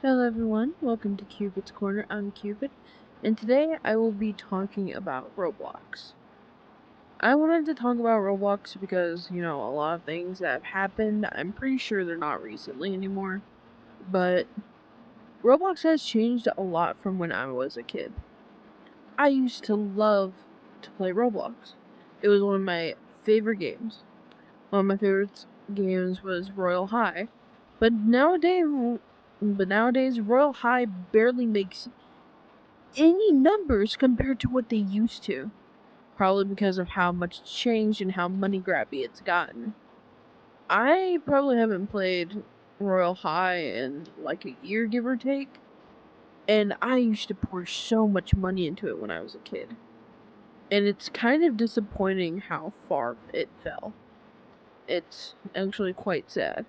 Hello everyone, welcome to Cupid's Corner. I'm Cupid, and today I will be talking about Roblox. I wanted to talk about Roblox because, a lot of things that have happened. I'm pretty sure they're not recently anymore, but Roblox has changed a lot from when I was a kid. I used to love to play Roblox. It was one of my favorite games. One of my favorite games was Royal High, but nowadays Royal High barely makes any numbers compared to what they used to. Probably because of how much it's changed and how money grabby it's gotten. I probably haven't played Royal High in like a year, give or take. And I used to pour so much money into it when I was a kid. And it's kind of disappointing how far it fell. It's actually quite sad.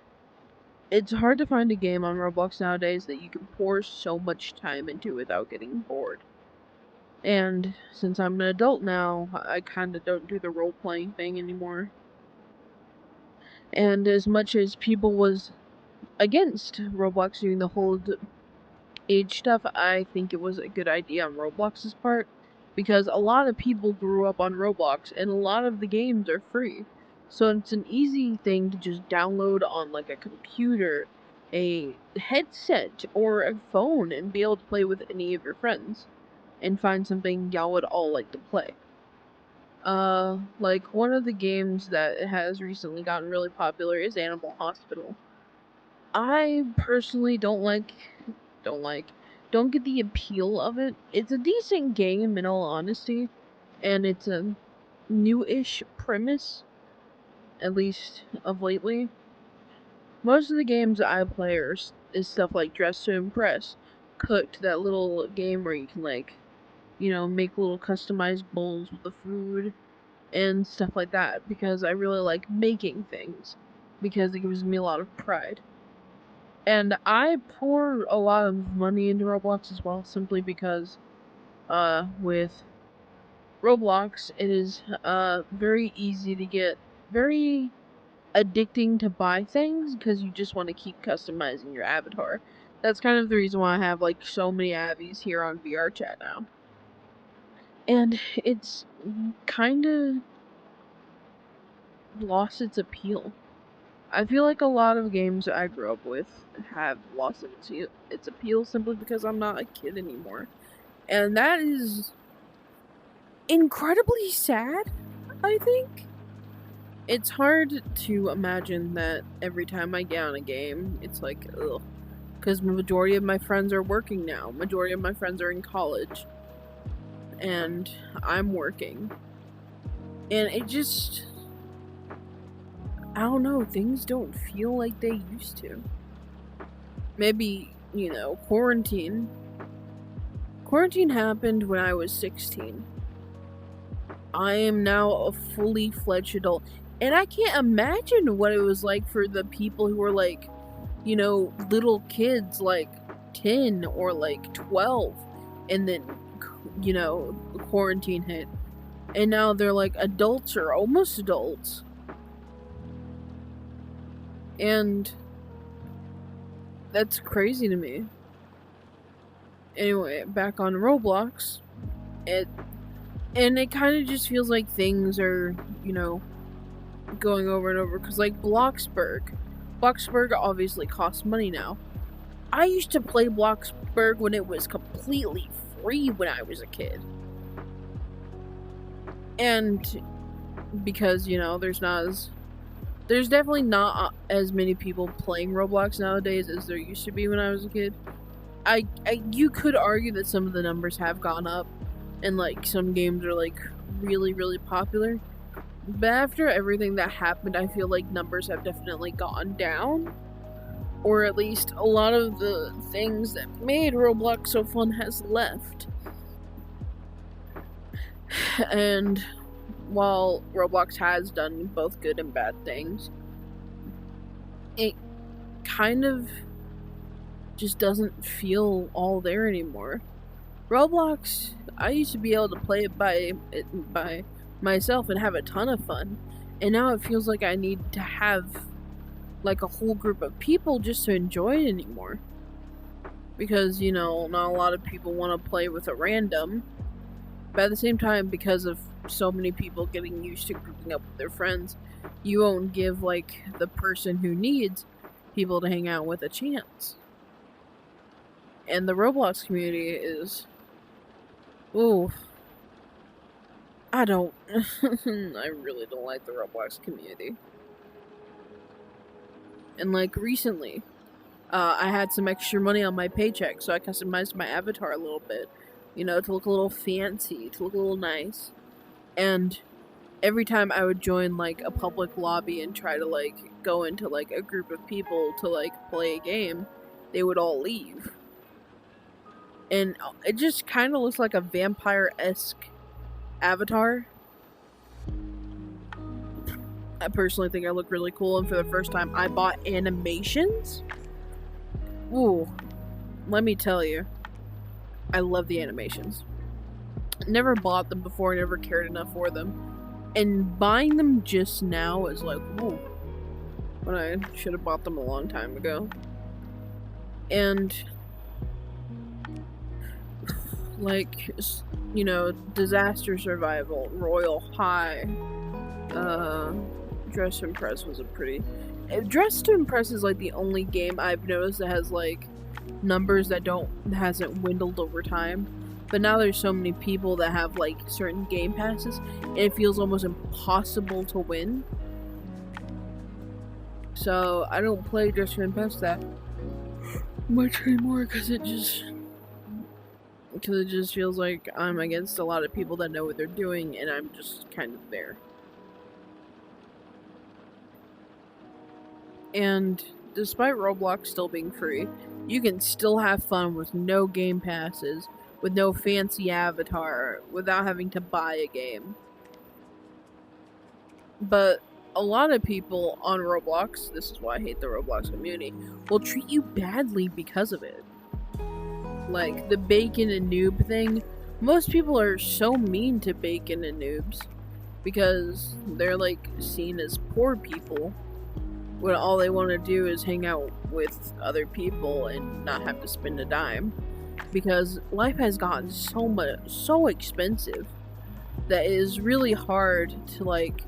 It's hard to find a game on Roblox nowadays that you can pour so much time into without getting bored. And since I'm an adult now, I kind of don't do the role playing thing anymore. And as much as people was against Roblox doing the whole age stuff, I think it was a good idea on Roblox's part because a lot of people grew up on Roblox and a lot of the games are free. So it's an easy thing to just download on like a computer, a headset, or a phone and be able to play with any of your friends and find something y'all would all like to play. Like one of the games that has recently gotten really popular is Animal Hospital. I personally don't like, don't get the appeal of it. It's a decent game in all honesty, and it's a new-ish premise, at least of lately. Most of the games I play is stuff like Dress to Impress, Cooked, that little game where you can like, make little customized bowls with the food and stuff like that because I really like making things because it gives me a lot of pride. And I pour a lot of money into Roblox as well simply because with Roblox it is very easy to get very addicting to buy things because you just want to keep customizing your avatar. That's kind of the reason why I have like so many Abbies here on VR chat now. And it's kind of lost its appeal. I feel like a lot of games I grew up with have lost its appeal simply because I'm not a kid anymore. And that is incredibly sad, I think. It's hard to imagine that every time I get on a game, it's like, ugh. Because the majority of my friends are working now. Majority of my friends are in college. And I'm working. And it just, I don't know, things don't feel like they used to. Maybe, quarantine. Quarantine happened when I was 16. I am now a fully fledged adult. And I can't imagine what it was like for the people who were like, little kids like 10 or like 12. And then, quarantine hit. And now they're like adults or almost adults. And that's crazy to me. Anyway, back on Roblox. It kind of just feels like things are, going over and over. Because, like, Bloxburg obviously costs money now. I used to play Bloxburg when it was completely free when I was a kid. And because, there's definitely not as many people playing Roblox nowadays as there used to be when I was a kid. You could argue that some of the numbers have gone up, and like some games are like really, really popular. But after everything that happened, I feel like numbers have definitely gone down. Or at least a lot of the things that made Roblox so fun has left. And while Roblox has done both good and bad things, it kind of just doesn't feel all there anymore. Roblox, I used to be able to play it by myself and have a ton of fun, and now it feels like I need to have like a whole group of people just to enjoy it anymore. because, you know, not a lot of people want to play with a random. But at the same time, because of so many people getting used to grouping up with their friends, you won't give, like, the person who needs people to hang out with a chance. And the Roblox community is. Ooh. I don't. I really don't like the Roblox community. And, like, recently, I had some extra money on my paycheck, so I customized my avatar a little bit, you know, to look a little fancy, to look a little nice. And every time I would join, like, a public lobby and try to, like, go into, like, a group of people to, like, play a game, they would all leave. And it just kind of looks like a vampire-esque avatar. I personally think I look really cool, and for the first time, I bought animations. Ooh, let me tell you, I love the animations. Never bought them before, never cared enough for them. And buying them just now is like, ooh, when I should have bought them a long time ago. And, like, you know, disaster survival, royal high, dress to impress was a pretty... Dress to impress is, like, the only game I've noticed that has, like, numbers that hasn't dwindled over time. But now there's so many people that have, like, certain game passes, and it feels almost impossible to win. So I don't play Dress to Impress that much anymore because it just feels like I'm against a lot of people that know what they're doing, and I'm just kind of there. And despite Roblox still being free, you can still have fun with no game passes, with no fancy avatar, without having to buy a game. But a lot of people on Roblox, this is why I hate the Roblox community, will treat you badly because of it. Like, the bacon and noob thing, most people are so mean to bacon and noobs because they're, like, seen as poor people when all they want to do is hang out with other people and not have to spend a dime. Because life has gotten so expensive that it is really hard to, like,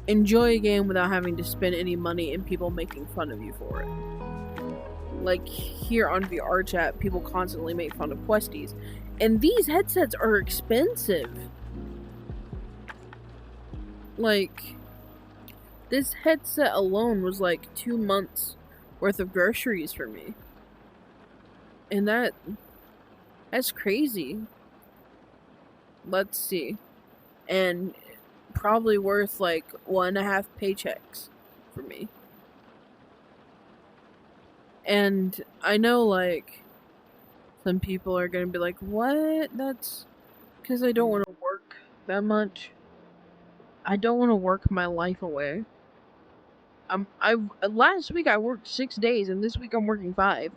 enjoy a game without having to spend any money and people making fun of you for it. Like, here on VR chat, people constantly make fun of Questies. And these headsets are expensive. Like, this headset alone was like 2 months worth of groceries for me. And that's crazy. Let's see. And probably worth like 1.5 paychecks for me. And I know, like, some people are gonna be like, what? That's because I don't want to work that much. I don't want to work my life away. Last week I worked 6 days, and this week I'm working 5.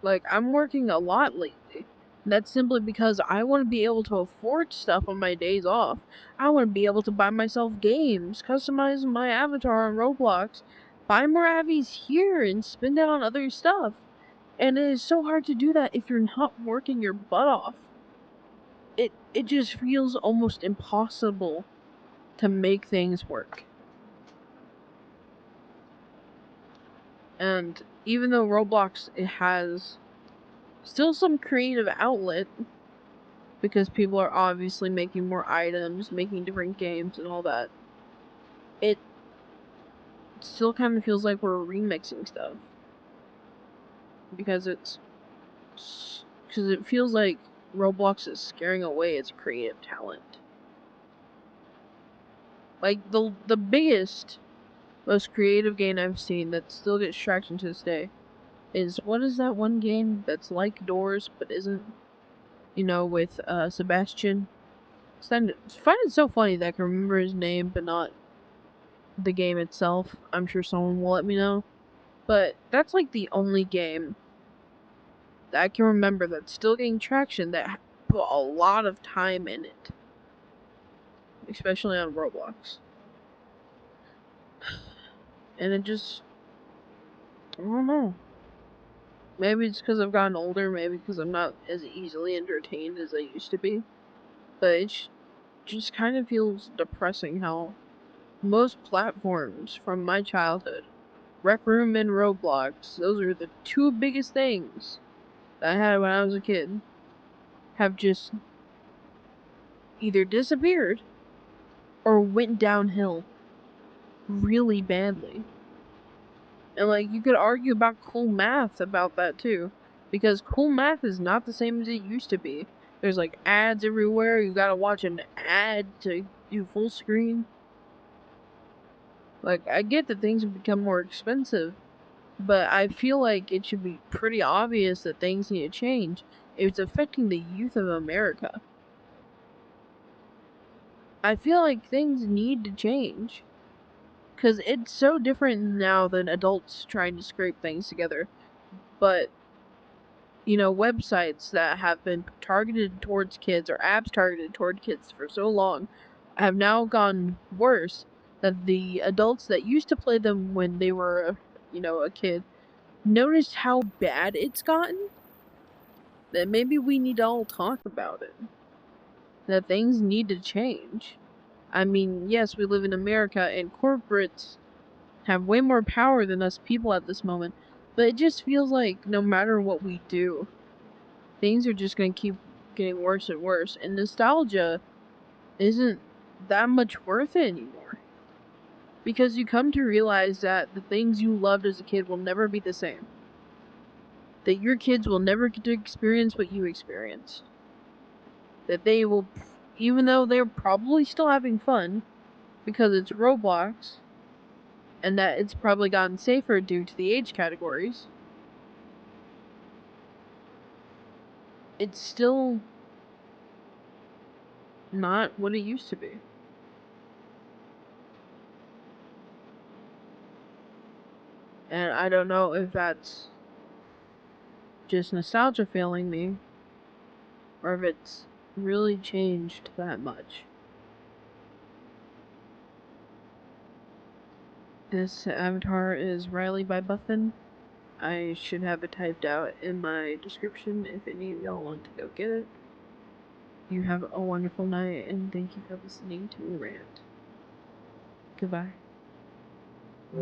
Like, I'm working a lot lately. That's simply because I want to be able to afford stuff on my days off. I want to be able to buy myself games, customize my avatar on Roblox, buy more Abbies here, and spend it on other stuff. And it is so hard to do that if you're not working your butt off. It just feels almost impossible to make things work. And even though Roblox, it has still some creative outlet, because people are obviously making more items, making different games and all that, it still kind of feels like we're remixing stuff. Because it feels like Roblox is scaring away its creative talent. Like, the biggest, most creative game I've seen that still gets traction to this day is, what is that one game that's like Doors but isn't? You know, with Sebastian. I find it so funny that I can remember his name but not the game itself. I'm sure someone will let me know. But that's like the only game that I can remember that's still getting traction that put a lot of time in it. Especially on Roblox. And it just, I don't know. Maybe it's because I've gotten older, maybe because I'm not as easily entertained as I used to be. But it just kind of feels depressing how most platforms from my childhood, Rec Room and Roblox, those are the two biggest things that I had when I was a kid, have just either disappeared or went downhill really badly. And like you could argue about cool math about that too. Because cool math is not the same as it used to be. There's like ads everywhere, you gotta watch an ad to do full screen. Like I get that things have become more expensive, but I feel like it should be pretty obvious that things need to change. It's affecting the youth of America. I feel like things need to change. Because it's so different now than adults trying to scrape things together. But, you know, websites that have been targeted towards kids or apps targeted toward kids for so long have now gone worse that the adults that used to play them when they were, a kid, noticed how bad it's gotten. That maybe we need to all talk about it. That things need to change. I mean, yes, we live in America and corporates have way more power than us people at this moment, but it just feels like no matter what we do, things are just going to keep getting worse and worse, and nostalgia isn't that much worth it anymore. Because you come to realize that the things you loved as a kid will never be the same. That your kids will never get to experience what you experienced. That they will, even though they're probably still having fun, because it's Roblox, and that it's probably gotten safer due to the age categories, it's still not what it used to be. And I don't know if that's just nostalgia failing me, or if it's really changed that much. This avatar is Riley by Buffin. I should have it typed out in my description if any of y'all want to go get it. You have a wonderful night, and thank you for listening to me rant. Goodbye.